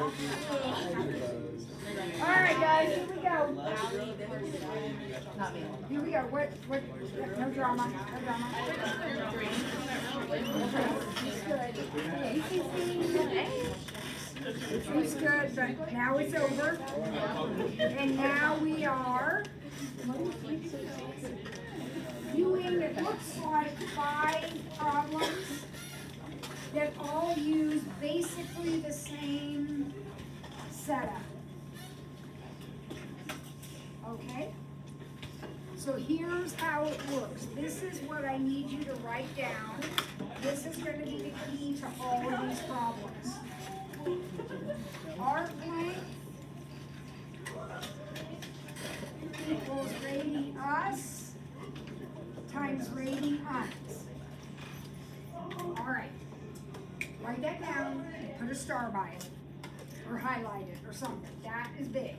All right, guys, here we go. Not me. Here we go. What, no drama, no drama. It's good, but now it's over. And now we are doing, it looks like 5 problems that all use basically the same setup. Okay? So here's how it works. This is what I need you to write down. This is going to be the key to all of these problems. Arc length equals radius times radians. All right. Write that down, put a star by it, or highlight it, or something. That is big.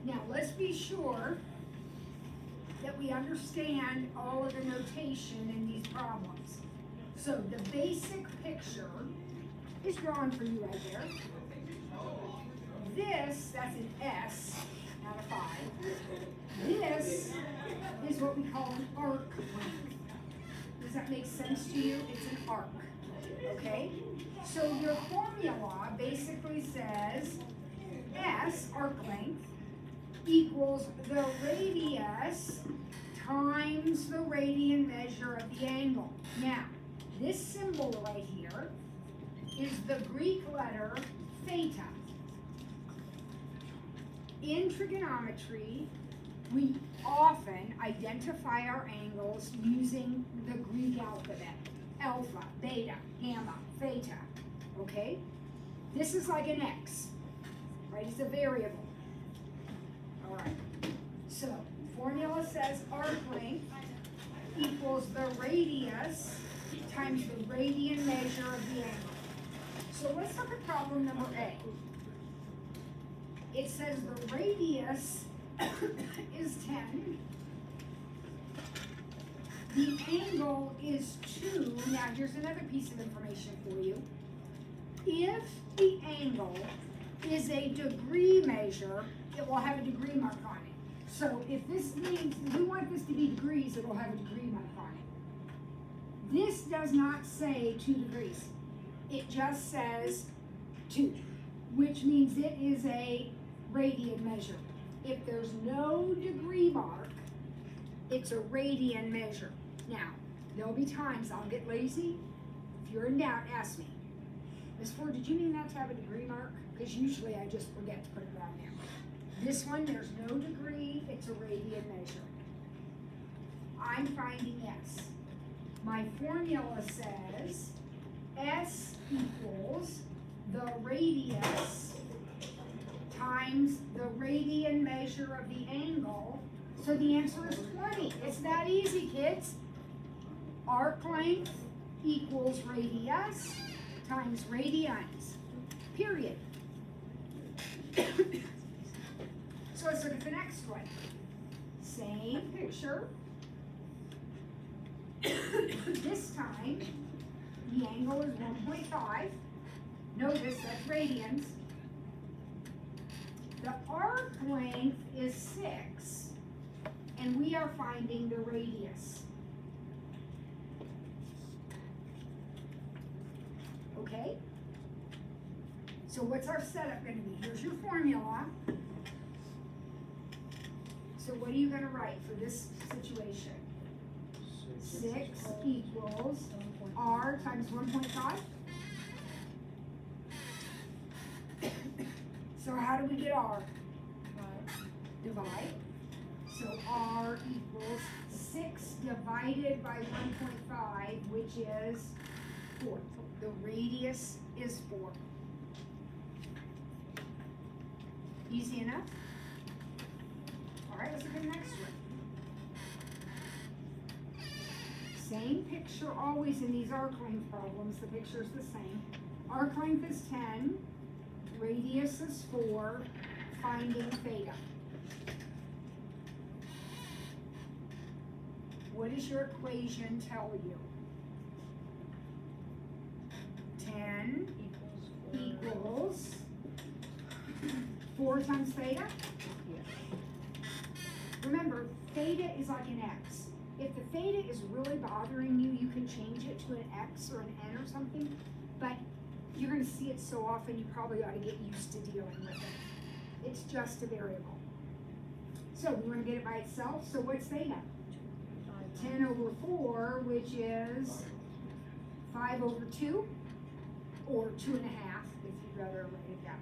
Now, let's be sure that we understand all of the notation in these problems. So, the basic picture is drawn for you right there. This, that's an S, not a 5. This is what we call an arc length. Does that make sense to you? It's an arc, okay? So your formula basically says S, arc length, equals the radius times the radian measure of the angle. Now, this symbol right here is the Greek letter theta. In trigonometry, we often identify our angles using the Greek alphabet. Alpha, beta, gamma, theta, okay? This is like an X, right? It's a variable. All right, so formula says arc length equals the radius times the radian measure of the angle. So let's look at problem number A. It says the radius is 10. The angle is 2. Now here's another piece of information for you. If the angle is a degree measure, it will have a degree mark on it. So if this means, if we want this to be degrees, it will have a degree mark on it. This does not say 2 degrees. It just says 2, which means it is a radian measure. If there's no degree mark, it's a radian measure. Now, there'll be times I'll get lazy. If you're in doubt, ask me. Ms. Ford, did you mean that to have a degree mark? Because usually I just forget to put it down there. This one, there's no degree, it's a radian measure. I'm finding S. My formula says S equals the radius times the radian measure of the angle. So the answer is 20. It's that easy, kids. Arc length equals radius times radians, period. So let's look at the next one. Same picture. This time, the angle is 1.5. Notice that's radians. The arc length is 6, and we are finding the radius. Okay? So what's our setup going to be? Here's your formula. So what are you going to write for this situation? 6 equals R times 1.5. So how do we get R? Divide. So R equals 6 divided by 1.5, which is 4. The radius is 4. Easy enough? All right, let's look at the next one. Same picture always in these arc length problems. The picture is the same. Arc length is 10. Radius is 4. Finding theta. What does your equation tell you? 4 times theta? Remember, theta is like an x. If the theta is really bothering you, you can change it to an x or an n or something, but you're gonna see it so often, you probably ought to get used to dealing with it. It's just a variable. So we wanna get it by itself, so what's theta? 10 over 4, which is 5 over 2, or 2.5, if you'd rather write it that way.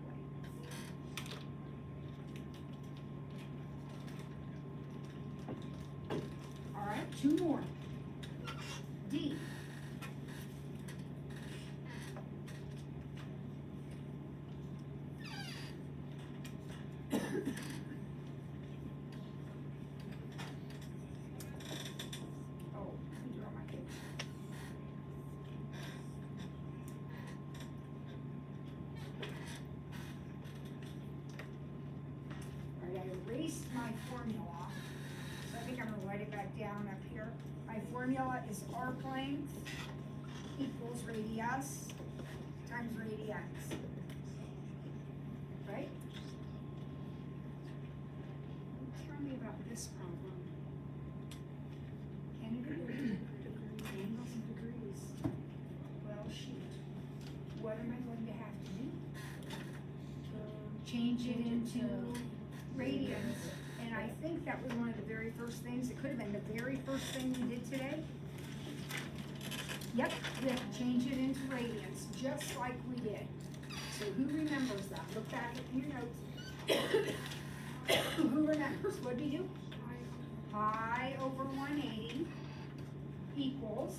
All right, 2 more. D. Oh, let me draw my picture. All right, I erased my formula. So I think I'm gonna write it back down up here. My formula is arc length equals radius times radix. Right? Tell me about this problem. Can it be angles and degrees? Well, shoot. What am I going to have to do? Change it into radians. And I think that was one of the very first things, it could have been the very first thing we did today. Yep, we have to change it into radians, just like we did. So who remembers that? Look back at your notes. Who remembers? What did we do? Pi over 180 equals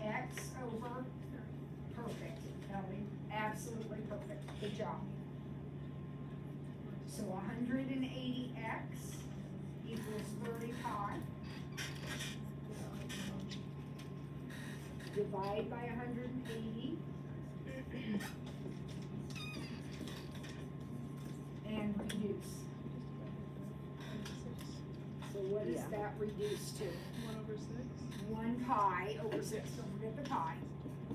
x over, perfect, Ellie, absolutely perfect, good job. So 180x equals 30 pi. Divide by 180. And reduce. So what does that reduce to? 1 over 6. 1 pi over 6. Don't forget the pi.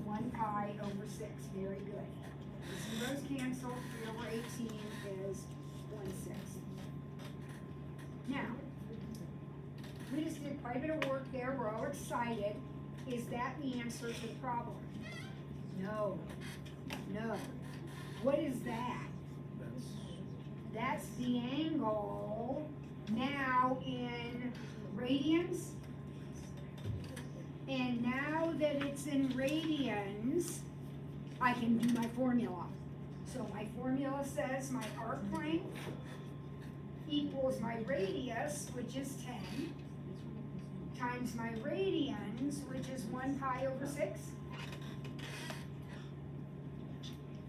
1 pi over 6. Very good. The zeros cancel. 3 over 18 is 1/6. Now, we just did quite a bit of work there. We're all excited. Is that the answer to the problem? No. No. What is that? That's the angle now in radians. And now that it's in radians, I can do my formula. So my formula says my arc length equals my radius, which is 10, times my radians, which is 1 pi over 6.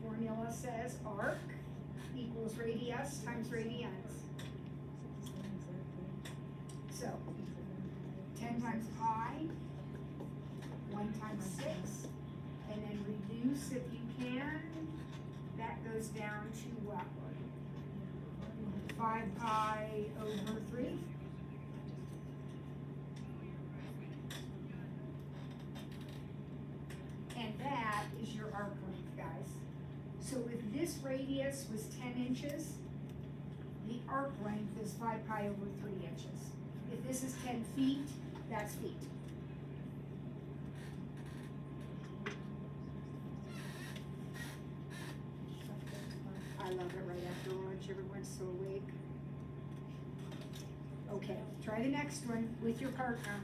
Formula says arc equals radius times radians. So 10 times pi, 1 times 6, and then reduce if you can. That goes down to what? 5 pi over 3. And that is your arc length, guys. So if this radius was 10 inches, the arc length is 5 pi over 3 inches. If this is 10 feet, that's feet. I love it right after lunch, everyone's so awake. Okay, try the next one with your partner.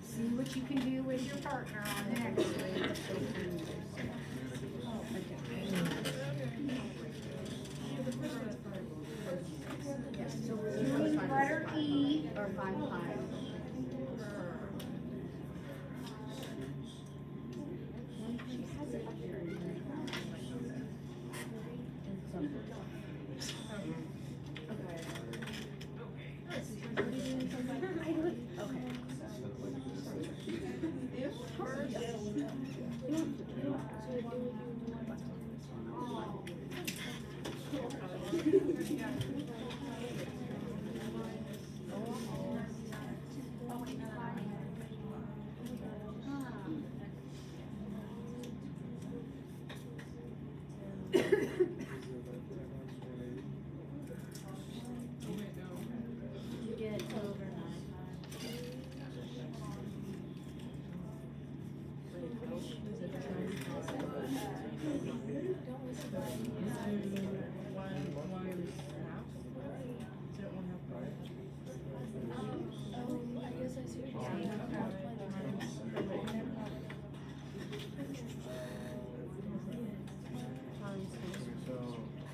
See what you can do with your partner on the next one. Yes, so we're doing letter E. Or 5 pi. She has it up there. I guess I see what you're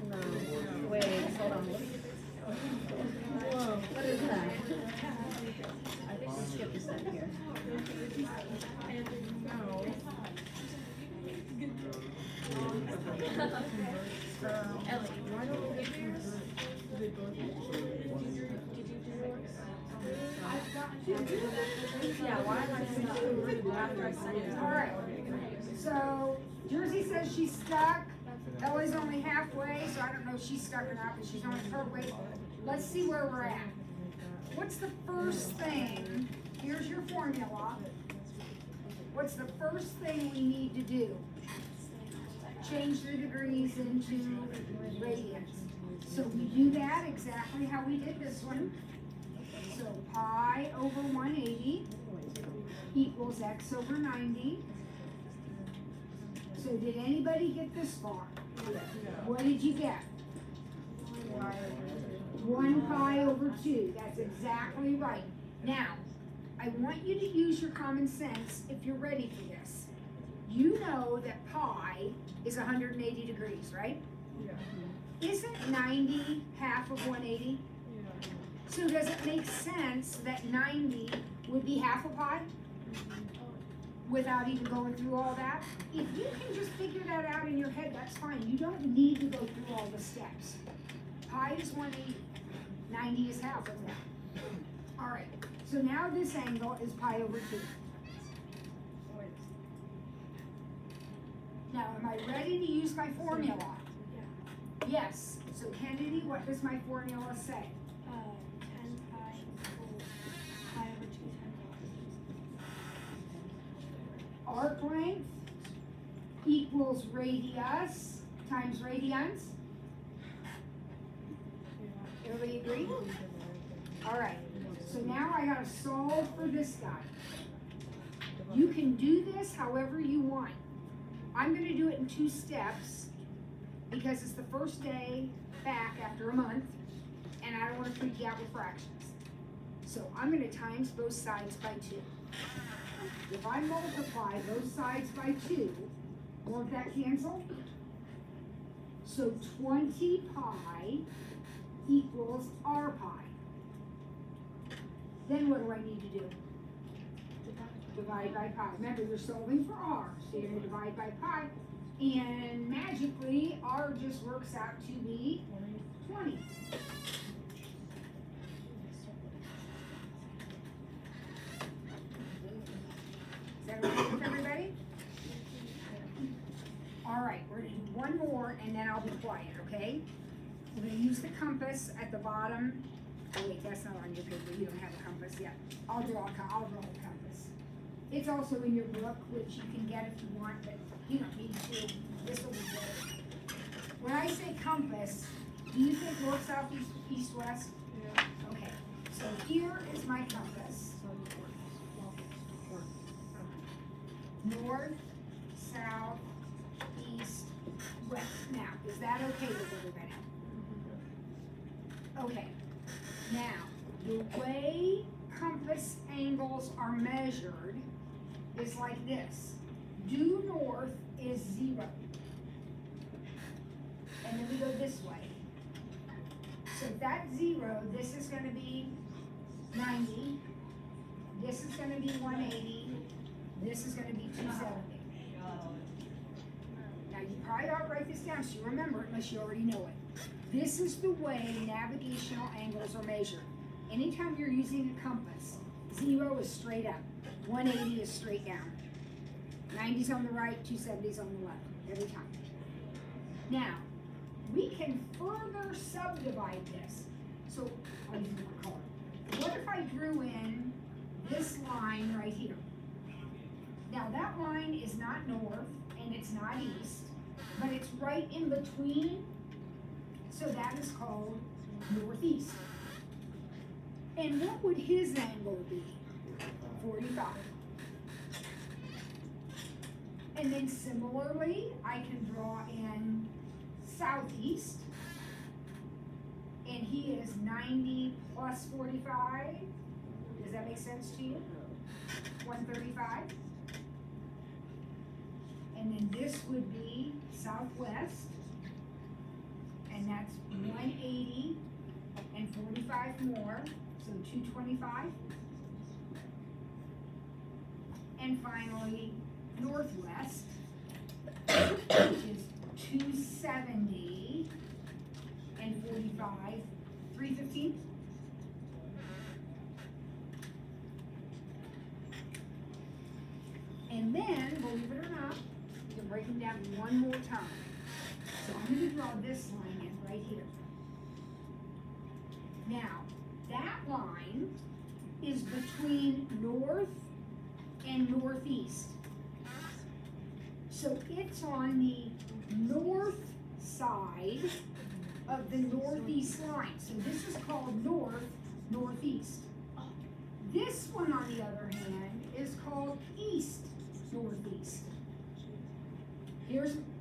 No, wait, hold on. Whoa, what is that? I think we skipped a step here. Ellie, why don't we get yours? Yeah, why am I saying after I sent it? All right. So Jersey says she's stuck. Ellie's only halfway, so I don't know if she's stuck or not, but she's only partway. Let's see where we're at. What's the first thing? Here's your formula. What's the first thing we need to do? Change the degrees into radians. So we do that exactly how we did this one. So pi over 180 equals x over 90. So did anybody get this far? What did you get? 1 pi over 2. That's exactly right. Now, I want you to use your common sense if you're ready for this. You know that pi is 180 degrees, right? Isn't 90 half of 180? So does it make sense that 90 would be half a pi? Without even going through all that? If you can just figure that out in your head, that's fine. You don't need to go through all the steps. Pi is 180. 90 is half of that. All right, so now this angle is pi over 2. Now, am I ready to use my formula? Yes. So Kennedy, what does my formula say? 10 pi equals pi over 2 10 Arc length equals radius times radians. Everybody agree? All right, so now I gotta solve for this guy. You can do this however you want. I'm gonna do it in 2 steps because it's the first day back after a month and I don't wanna freak you out with fractions. So I'm gonna times both sides by 2. If I multiply both sides by 2, won't that cancel? So 20 pi equals r pi. Then what do I need to do? Divide by pi. Remember, you're solving for r, so you're going to divide by pi, and magically, r just works out to be 20. Is that okay with everybody? All right, we're going to do one more, and then I'll be quiet, okay? We're going to use the compass at the bottom. Oh wait, that's not on your paper. You don't have a compass yet. I'll draw a compass. It's also in your book, which you can get if you want, but you don't need to. This will be good. When I say compass, do you think north, south, east, west? Yeah. Okay, so here is my compass. North, south, east, west. Now, is that okay with everybody? Okay, now, the way compass angles are measured is like this. Due north is 0. And then we go this way. So if that's 0, this is going to be 90. This is going to be 180. This is going to be 270. Now you probably ought to write this down so you remember it unless you already know it. This is the way navigational angles are measured. Anytime you're using a compass, 0 is straight up, 180 is straight down, 90 is on the right, 270 is on the left, every time. Now, we can further subdivide this. So, I'll use one color. What if I drew in this line right here? Now, that line is not north and it's not east, but it's right in between. So that is called northeast. And what would his angle be? 45. And then similarly, I can draw in southeast, and he is 90 plus 45. Does that make sense to you? 135. And then this would be southwest, and that's 180 and 45 more, so 225. And finally, northwest, which is 270 and 45, 315. And then, believe it or not, you can break them down one more time. So I'm going to draw this line in right here. Now, that line is between north and northeast. So it's on the north side of the northeast line. So this is called north, northeast. This one, on the other hand, is called east, northeast.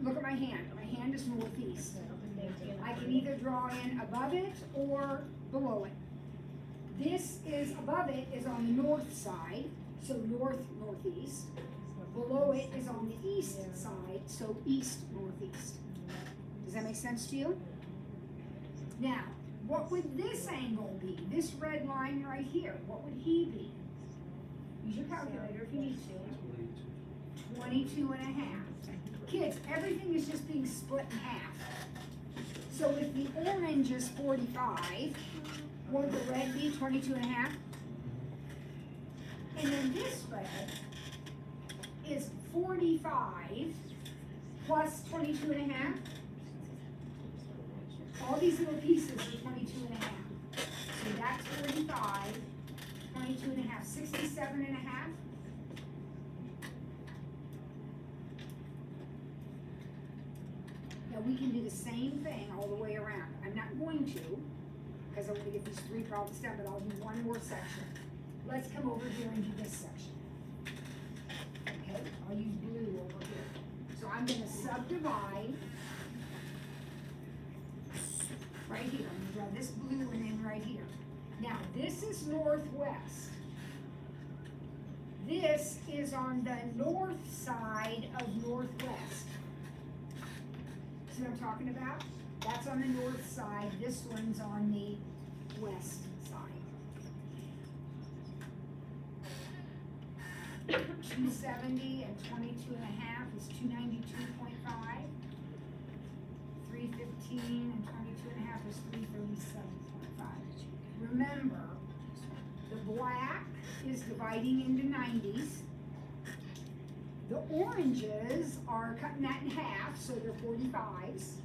Look at my hand. My hand is northeast. I can either draw in above it or below it. This is above it is on the north side, so north, northeast. Below it is on the east side, so east, northeast. Does that make sense to you? Now, what would this angle be? This red line right here, what would he be? Use your calculator if you need to. 22 and a half. Kids, everything is just being split in half. So if the orange is 45, would the red be 22 and a half? And then this red is 45 plus 22 and a half. All these little pieces are 22 and a half. So that's 45, 22 and a half, 67 and a half. Now we can do the same thing all the way around. I'm not going to, because I want to get these 3 problems done, but I'll do one more section. Let's come over here and do this section. Okay, I'll use blue over here. So I'm going to subdivide right here. I'm going to draw this blue and then right here. Now this is northwest. This is on the north side of northwest. See what I'm talking about? That's on the north side. This one's on the west side. 270 and 22 and a half is 292.5. 315 and 22 and a half is 337.5. Remember, the black is dividing into 90s. The oranges are cutting that in half, so they're 45s.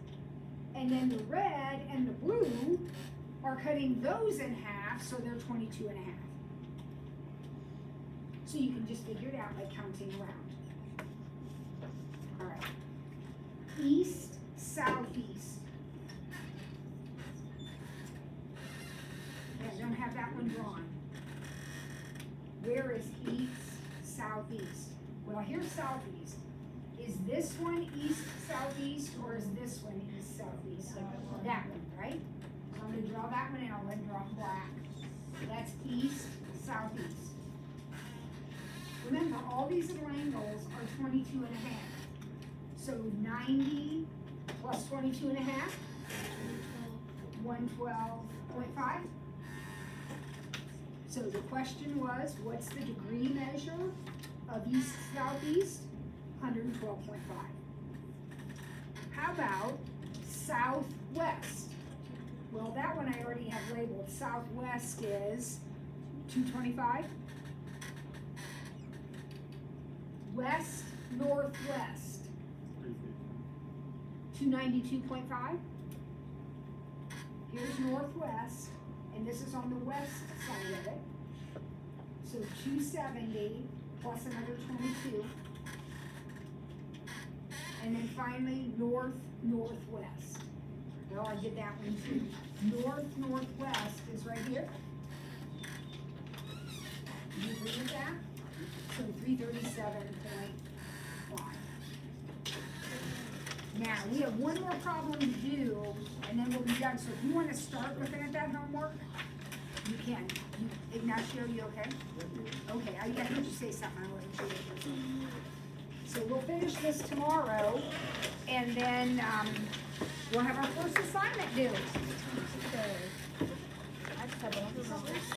And then the red and the blue are cutting those in half, so they're 22 and a half. So you can just figure it out by counting around. All right. East, southeast. Yeah, don't have that one drawn. Where is east, southeast? Well, here's southeast. Is this one east, southeast, or is this one east, southeast? That one, right? So I'm going to draw that one and I'll then draw black. That's east, southeast. Remember, all these little angles are 22 and a half. So 90 plus 22 and a half, 112.5. So the question was, what's the degree measure of east, southeast? 112.5. How about southwest? Well, that one I already have labeled. Southwest is 225. West, northwest, 292.5. Here's northwest, and this is on the west side of it. So 270 plus another 22. And then finally, north, northwest. Well, I did that one too. North, northwest is right here. Do you agree with that? So 337.5. Now, we have one more problem to do. done, so if you wanna start looking at that homework, you can. Ignacio, you okay? Okay, I heard you say something, I wasn't sure what you were saying. So we'll finish this tomorrow, and then, we'll have our first assignment due. I just have one.